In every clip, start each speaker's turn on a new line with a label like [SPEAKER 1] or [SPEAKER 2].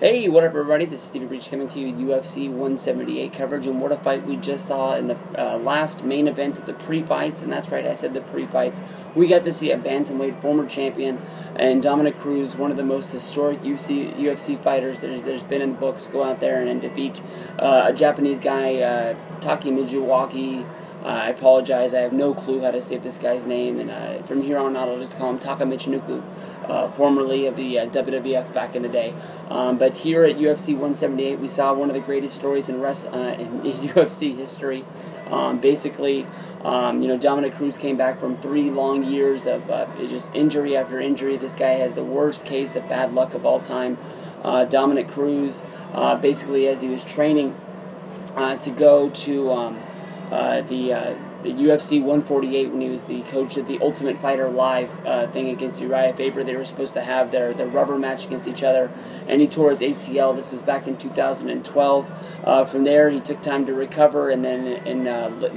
[SPEAKER 1] Hey, what up everybody, this is Stevie Breach coming to you with UFC 178 coverage, and what a fight we just saw in the last main event of the pre-fights, and that's right, I said the pre-fights. We got to see a bantamweight former champion, and Dominick Cruz, one of the most historic UFC fighters there's been in the books, go out there and defeat a Japanese guy, Takeya Mizugaki. I apologize, I have no clue how to say this guy's name, and from here on out I'll just call him Taka Michinoku, formerly of the WWF back in the day. But here at UFC 178 we saw one of the greatest stories in UFC history. Basically, Dominick Cruz came back from 3 long years of just injury after injury. This guy has the worst case of bad luck of all time. Dominick Cruz, basically as he was training to go to the UFC 148 when he was the coach of the Ultimate Fighter Live thing against Uriah Faber. They were supposed to have their rubber match against each other, and he tore his ACL. This was back in 2012. From there, he took time to recover, and then in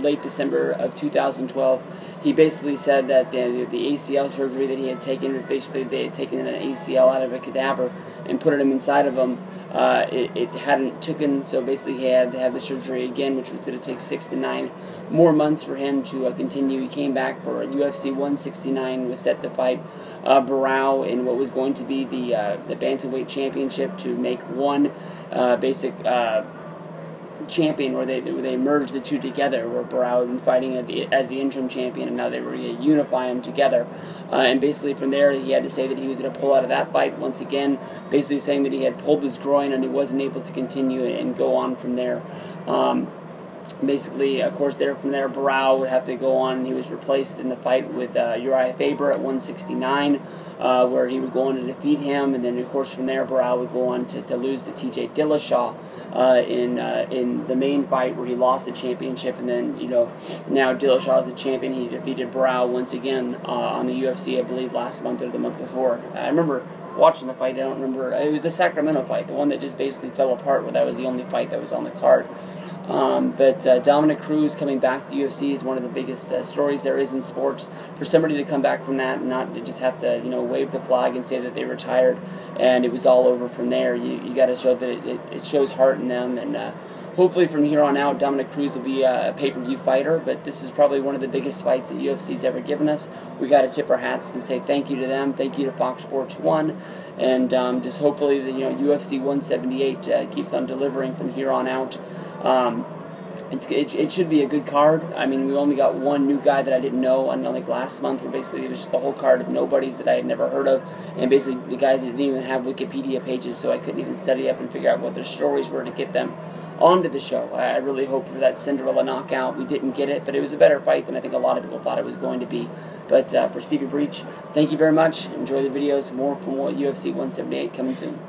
[SPEAKER 1] late December of 2012, he basically said that the ACL surgery that he had taken, basically they had taken an ACL out of a cadaver and put it inside of him. It hadn't taken, so basically he had to have the surgery again, which was going to take 6 to 9 more months for him to continue. He came back for UFC 169, was set to fight Barao in what was going to be the bantamweight championship to make one basic champion, where they merged the two together, where Barao had been fighting as the interim champion, and now they were going to unify them together. And basically from there, he had to say that he was going to pull out of that fight once again, basically saying that he had pulled his groin and he wasn't able to continue and go on from there. Basically, of course, from there, Barao would have to go on, and he was replaced in the fight with Uriah Faber at 169, where he would go on to defeat him, and then, of course, from there, Barao would go on to lose to TJ Dillashaw in the main fight, where he lost the championship, and then, now Dillashaw is the champion. He defeated Barao once again on the UFC, I believe, last month or the month before. I remember watching the fight. I don't remember. It was the Sacramento fight, the one that just basically fell apart, where that was the only fight that was on the card. But Dominick Cruz coming back to the UFC is one of the biggest stories there is in sports. For somebody to come back from that and not to just have to, wave the flag and say that they retired and it was all over from there, you got to show that it shows heart in them. And hopefully from here on out, Dominick Cruz will be a pay-per-view fighter. But this is probably one of the biggest fights that UFC's ever given us. We got to tip our hats and say thank you to them. Thank you to Fox Sports 1. And just hopefully the UFC 178 keeps on delivering from here on out. It should be a good card. I mean, we only got one new guy that I didn't know, unlike last month, where basically it was just a whole card of nobodies that I had never heard of, and basically the guys didn't even have Wikipedia pages, so I couldn't even study up and figure out what their stories were to get them onto the show. I really hoped for that Cinderella knockout. We didn't get it, but it was a better fight than I think a lot of people thought it was going to be. But for Stevie Breach, thank you very much. Enjoy the videos. More from UFC 178 coming soon.